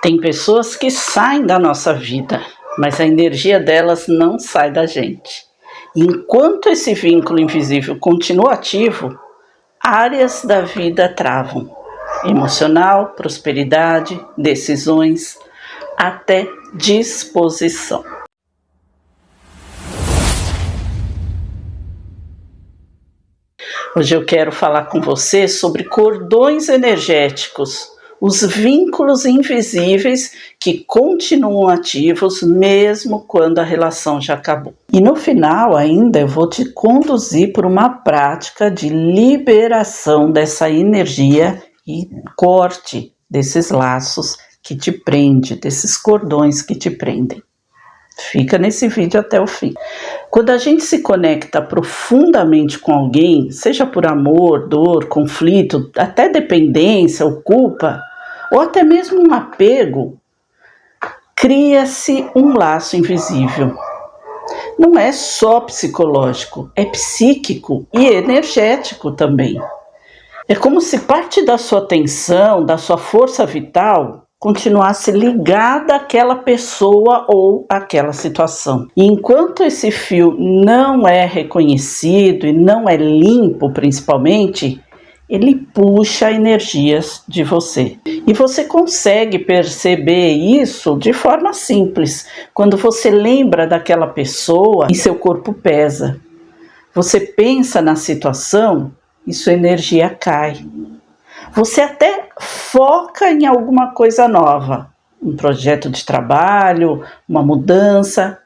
Tem pessoas que saem da nossa vida, mas a energia delas não sai da gente. E enquanto esse vínculo invisível continua ativo, áreas da vida travam. Emocional, prosperidade, decisões, até disposição. Hoje eu quero falar com você sobre cordões energéticos, os vínculos invisíveis que continuam ativos mesmo quando a relação já acabou. E no final ainda eu vou te conduzir por uma prática de liberação dessa energia e corte desses laços que te prendem, desses cordões que te prendem. Fica nesse vídeo até o fim. Quando a gente se conecta profundamente com alguém, seja por amor, dor, conflito, até dependência ou culpa, ou até mesmo um apego, cria-se um laço invisível. Não é só psicológico, é psíquico e energético também. É como se parte da sua atenção, da sua força vital, continuasse ligada àquela pessoa ou àquela situação. E enquanto esse fio não é reconhecido e não é limpo, principalmente, ele puxa energias de você. E você consegue perceber isso de forma simples. Quando você lembra daquela pessoa e seu corpo pesa. Você pensa na situação e sua energia cai. Você até foca em alguma coisa nova, um projeto de trabalho, uma mudança,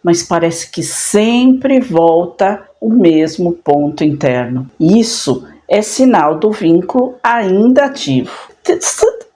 mas parece que sempre volta o mesmo ponto interno. Isso é sinal do vínculo ainda ativo.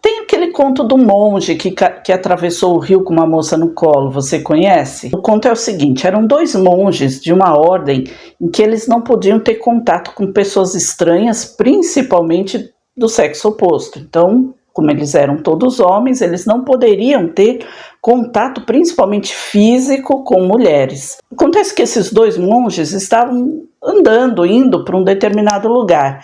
Tem aquele conto do monge que atravessou o rio com uma moça no colo, você conhece? O conto é o seguinte: eram dois monges de uma ordem em que eles não podiam ter contato com pessoas estranhas, principalmente do sexo oposto. Então, como eles eram todos homens, eles não poderiam ter contato, principalmente físico, com mulheres. Acontece que esses dois monges estavam andando, indo para um determinado lugar.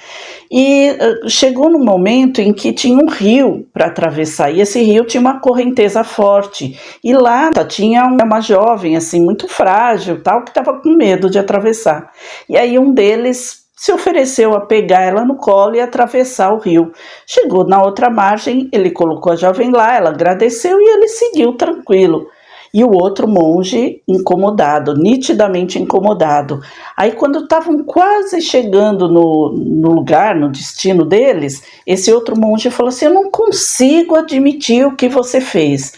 E chegou num momento em que tinha um rio para atravessar, e esse rio tinha uma correnteza forte. E lá tinha uma jovem, assim, muito frágil, tal, que estava com medo de atravessar. E aí um deles se ofereceu a pegar ela no colo e atravessar o rio. Chegou na outra margem, ele colocou a jovem lá, ela agradeceu e ele seguiu tranquilo. E o outro monge incomodado, nitidamente incomodado. Aí quando estavam quase chegando no lugar, no destino deles, esse outro monge falou assim: eu não consigo admitir o que você fez.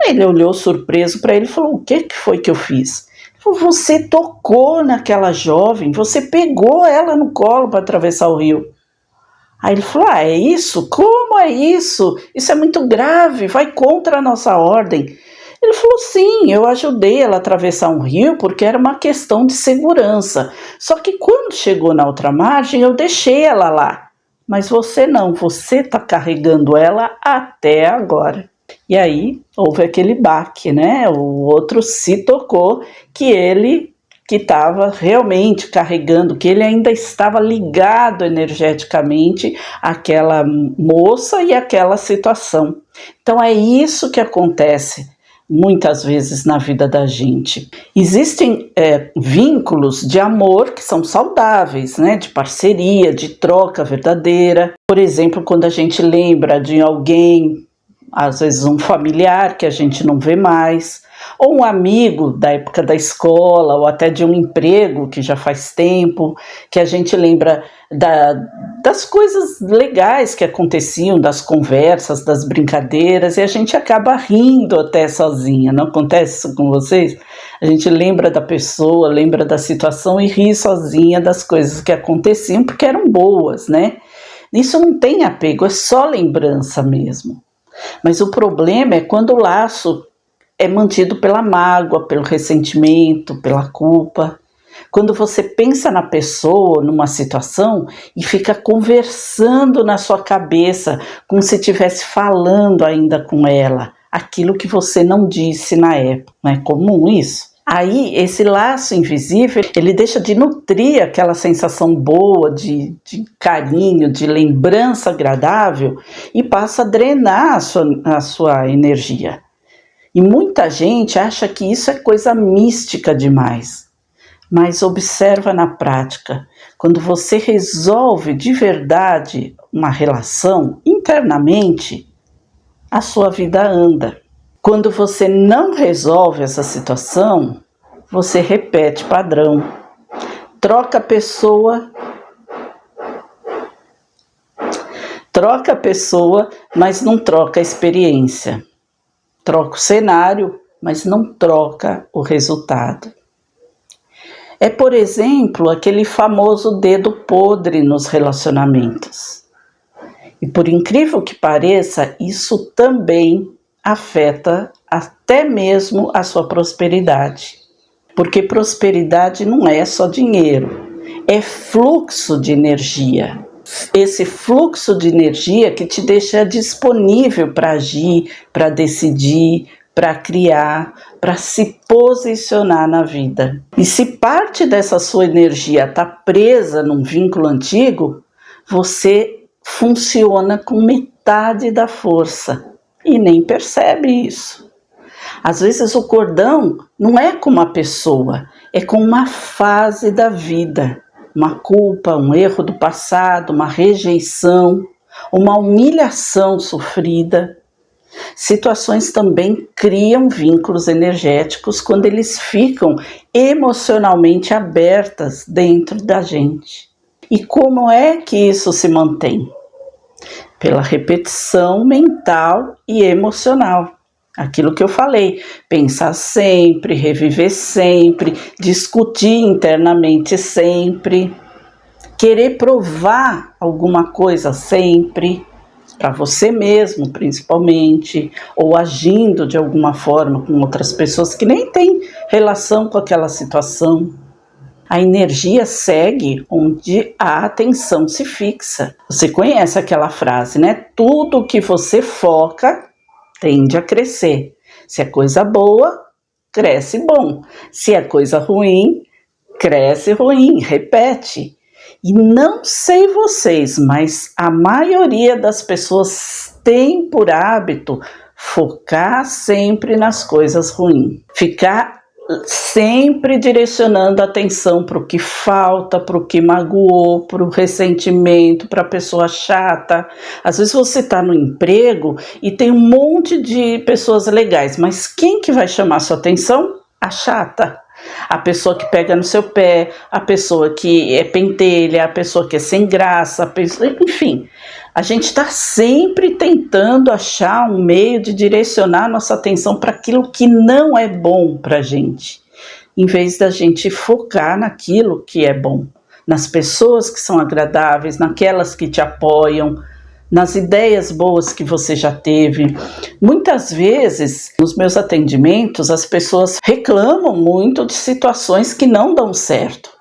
Aí ele olhou surpreso para ele e falou: o que foi que eu fiz? Você tocou naquela jovem, você pegou ela no colo para atravessar o rio. Aí ele falou: é isso? Como é isso? Isso é muito grave, vai contra a nossa ordem. Ele falou: sim, eu ajudei ela a atravessar um rio porque era uma questão de segurança. Só que quando chegou na outra margem, eu deixei ela lá. Mas você não, você está carregando ela até agora. E aí houve aquele baque, né? O outro se tocou que ele que estava realmente carregando, que ele ainda estava ligado energeticamente àquela moça e àquela situação. Então é isso que acontece muitas vezes na vida da gente. Existem vínculos de amor que são saudáveis, né? De parceria, de troca verdadeira. Por exemplo, quando a gente lembra de alguém, às vezes um familiar que a gente não vê mais, ou um amigo da época da escola, ou até de um emprego que já faz tempo, que a gente lembra das coisas legais que aconteciam, das conversas, das brincadeiras, e a gente acaba rindo até sozinha. Não acontece isso com vocês? A gente lembra da pessoa, lembra da situação e ri sozinha das coisas que aconteciam, porque eram boas, né? Isso não tem apego, é só lembrança mesmo. Mas o problema é quando o laço é mantido pela mágoa, pelo ressentimento, pela culpa. Quando você pensa na pessoa, numa situação, e fica conversando na sua cabeça, como se estivesse falando ainda com ela, aquilo que você não disse na época. Não é comum isso? Aí, esse laço invisível, ele deixa de nutrir aquela sensação boa de carinho, de lembrança agradável e passa a drenar a sua energia. E muita gente acha que isso é coisa mística demais. Mas observa na prática, quando você resolve de verdade uma relação internamente, a sua vida anda. Quando você não resolve essa situação, você repete padrão. Troca a pessoa, mas não troca a experiência. Troca o cenário, mas não troca o resultado. É, por exemplo, aquele famoso dedo podre nos relacionamentos. E por incrível que pareça, isso também afeta até mesmo a sua prosperidade. Porque prosperidade não é só dinheiro, é fluxo de energia. Esse fluxo de energia que te deixa disponível para agir, para decidir, para criar, para se posicionar na vida. E se parte dessa sua energia está presa num vínculo antigo, você funciona com metade da força e nem percebe isso. Às vezes o cordão não é com uma pessoa, é com uma fase da vida, uma culpa, um erro do passado, uma rejeição, uma humilhação sofrida. Situações também criam vínculos energéticos quando eles ficam emocionalmente abertas dentro da gente. E como é que isso se mantém? Pela repetição mental e emocional. Aquilo que eu falei, pensar sempre, reviver sempre, discutir internamente sempre, querer provar alguma coisa sempre, para você mesmo principalmente, ou agindo de alguma forma com outras pessoas que nem têm relação com aquela situação. A energia segue onde a atenção se fixa. Você conhece aquela frase, né? Tudo que você foca tende a crescer. Se é coisa boa, cresce bom. Se é coisa ruim, cresce ruim. Repete. E não sei vocês, mas a maioria das pessoas tem por hábito focar sempre nas coisas ruins. Ficar sempre direcionando a atenção para o que falta, para o que magoou, para o ressentimento, para a pessoa chata. Às vezes você está no emprego e tem um monte de pessoas legais, mas quem que vai chamar sua atenção? A chata. A pessoa que pega no seu pé, a pessoa que é pentelha, a pessoa que é sem graça, enfim. A gente está sempre tentando achar um meio de direcionar nossa atenção para aquilo que não é bom para a gente, em vez da gente focar naquilo que é bom, nas pessoas que são agradáveis, naquelas que te apoiam, nas ideias boas que você já teve. Muitas vezes, nos meus atendimentos, as pessoas reclamam muito de situações que não dão certo.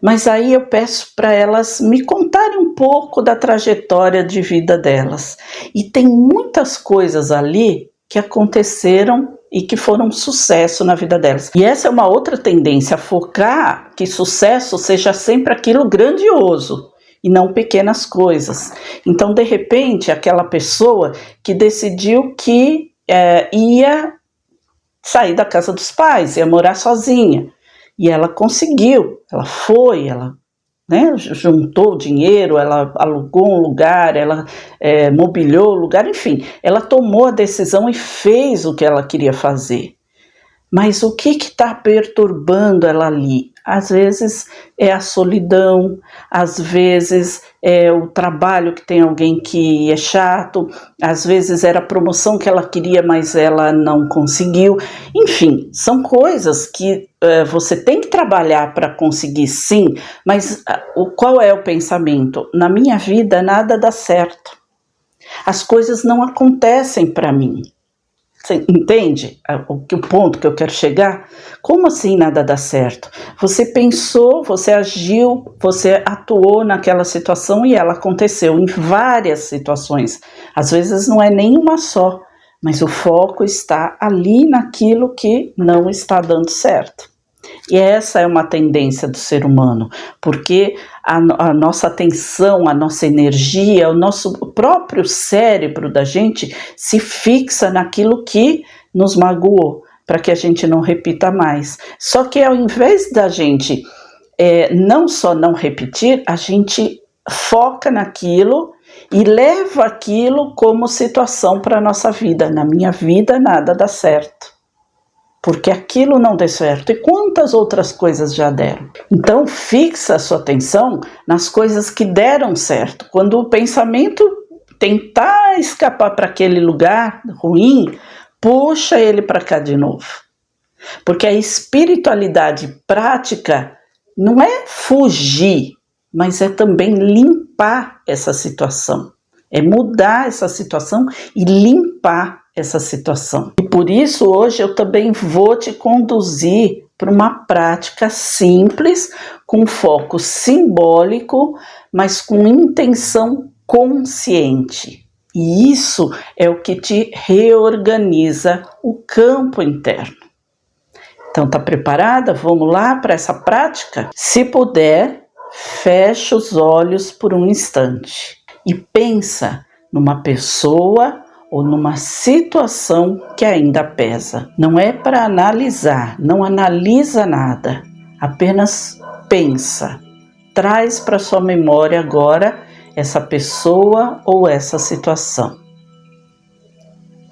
Mas aí eu peço para elas me contarem um pouco da trajetória de vida delas. E tem muitas coisas ali que aconteceram e que foram um sucesso na vida delas. E essa é uma outra tendência, focar que sucesso seja sempre aquilo grandioso e não pequenas coisas. Então, de repente, aquela pessoa que decidiu que ia sair da casa dos pais, ia morar sozinha. E ela conseguiu, ela foi, ela juntou dinheiro, ela alugou um lugar, ela mobiliou o lugar, enfim, ela tomou a decisão e fez o que ela queria fazer. Mas o que está perturbando ela ali? Às vezes é a solidão, às vezes é o trabalho que tem alguém que é chato, às vezes era a promoção que ela queria, mas ela não conseguiu. Enfim, são coisas que você tem que trabalhar para conseguir, sim, mas qual é o pensamento? Na minha vida nada dá certo. As coisas não acontecem para mim. Você entende o ponto que eu quero chegar? Como assim nada dá certo? Você pensou, você agiu, você atuou naquela situação e ela aconteceu em várias situações. Às vezes não é nenhuma só, mas o foco está ali naquilo que não está dando certo. E essa é uma tendência do ser humano, porque a nossa atenção, a nossa energia, o nosso próprio cérebro da gente se fixa naquilo que nos magoou, para que a gente não repita mais. Só que ao invés da gente não só não repetir, a gente foca naquilo e leva aquilo como situação para a nossa vida. Na minha vida nada dá certo, porque aquilo não deu certo. E quantas outras coisas já deram? Então fixa a sua atenção nas coisas que deram certo. Quando o pensamento tentar escapar para aquele lugar ruim, puxa ele para cá de novo. Porque a espiritualidade prática não é fugir, mas é também limpar essa situação. É mudar essa situação e limpar essa situação. E por isso hoje eu também vou te conduzir para uma prática simples, com foco simbólico, mas com intenção consciente. E isso é o que te reorganiza o campo interno. Então, tá preparada? Vamos lá para essa prática? Se puder, fecha os olhos por um instante e pensa numa pessoa ou numa situação que ainda pesa. Não é para analisar, não analisa nada, apenas pensa. Traz para sua memória agora essa pessoa ou essa situação.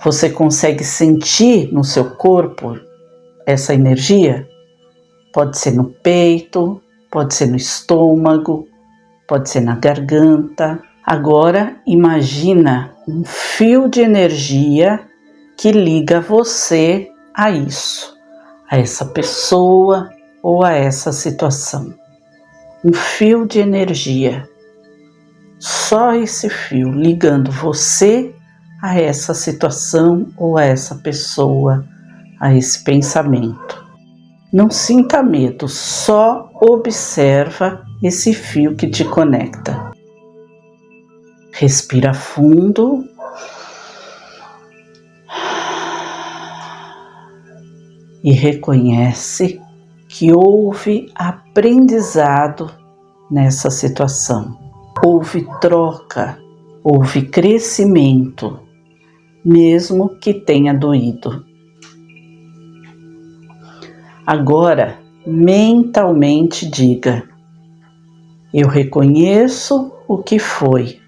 Você consegue sentir no seu corpo essa energia? Pode ser no peito, pode ser no estômago, pode ser na garganta. Agora imagina um fio de energia que liga você a isso, a essa pessoa ou a essa situação. Um fio de energia, só esse fio ligando você a essa situação ou a essa pessoa, a esse pensamento. Não sinta medo, só observa esse fio que te conecta. Respira fundo. E reconhece que houve aprendizado nessa situação. Houve troca, houve crescimento, mesmo que tenha doído. Agora, mentalmente diga: eu reconheço o que foi.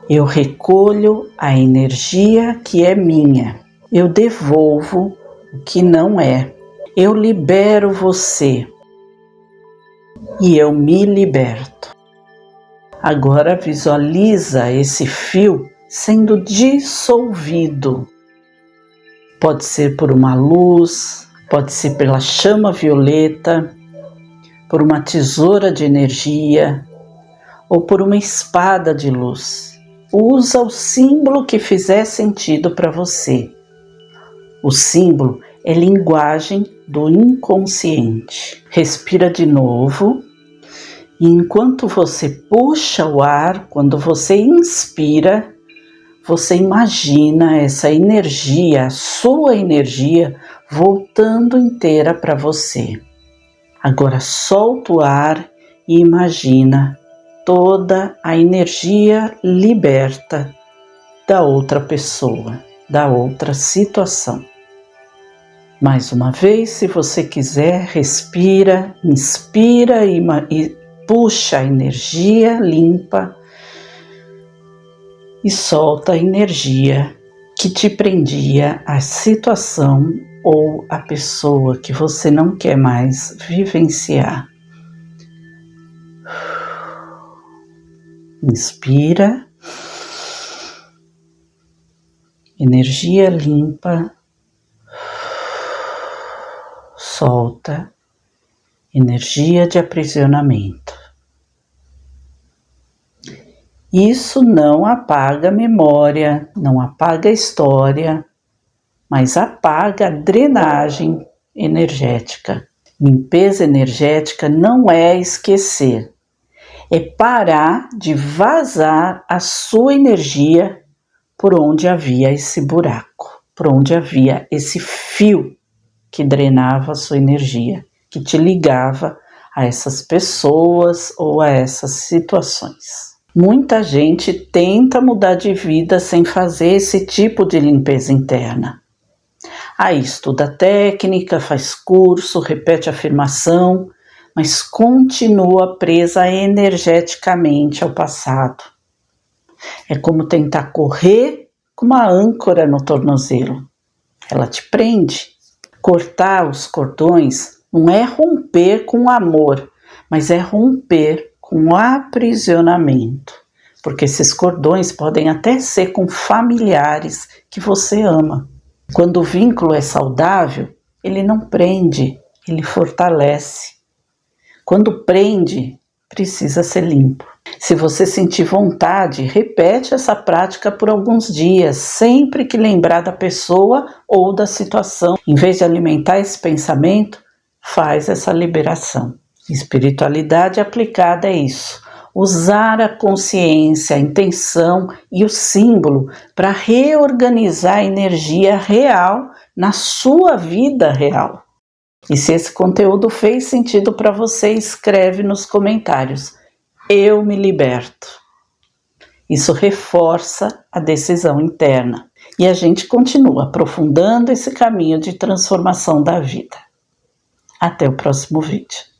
Eu recolho a energia que é minha. Eu devolvo o que não é. Eu libero você. E eu me liberto. Agora visualiza esse fio sendo dissolvido. Pode ser por uma luz, pode ser pela chama violeta, por uma tesoura de energia ou por uma espada de luz. Usa o símbolo que fizer sentido para você. O símbolo é linguagem do inconsciente. Respira de novo. E enquanto você puxa o ar, quando você inspira, você imagina essa energia, a sua energia, voltando inteira para você. Agora solta o ar e imagina toda a energia liberta da outra pessoa, da outra situação. Mais uma vez, se você quiser, respira, inspira e puxa a energia limpa e solta a energia que te prendia à situação ou à pessoa que você não quer mais vivenciar. Inspira, energia limpa, solta, energia de aprisionamento. Isso não apaga a memória, não apaga a história, mas apaga a drenagem energética. Limpeza energética não é esquecer, é parar de vazar a sua energia por onde havia esse buraco. por onde havia esse fio que drenava a sua energia, que te ligava a essas pessoas ou a essas situações. Muita gente tenta mudar de vida sem fazer esse tipo de limpeza interna. Aí estuda técnica, faz curso, repete afirmação, mas continua presa energeticamente ao passado. É como tentar correr com uma âncora no tornozelo. Ela te prende. Cortar os cordões não é romper com amor, mas é romper com aprisionamento. Porque esses cordões podem até ser com familiares que você ama. Quando o vínculo é saudável, ele não prende, ele fortalece. Quando prende, precisa ser limpo. Se você sentir vontade, repete essa prática por alguns dias, sempre que lembrar da pessoa ou da situação. Em vez de alimentar esse pensamento, faz essa liberação. Espiritualidade aplicada é isso. Usar a consciência, a intenção e o símbolo para reorganizar a energia real na sua vida real. E se esse conteúdo fez sentido para você, escreve nos comentários. Eu me liberto. Isso reforça a decisão interna. E a gente continua aprofundando esse caminho de transformação da vida. Até o próximo vídeo.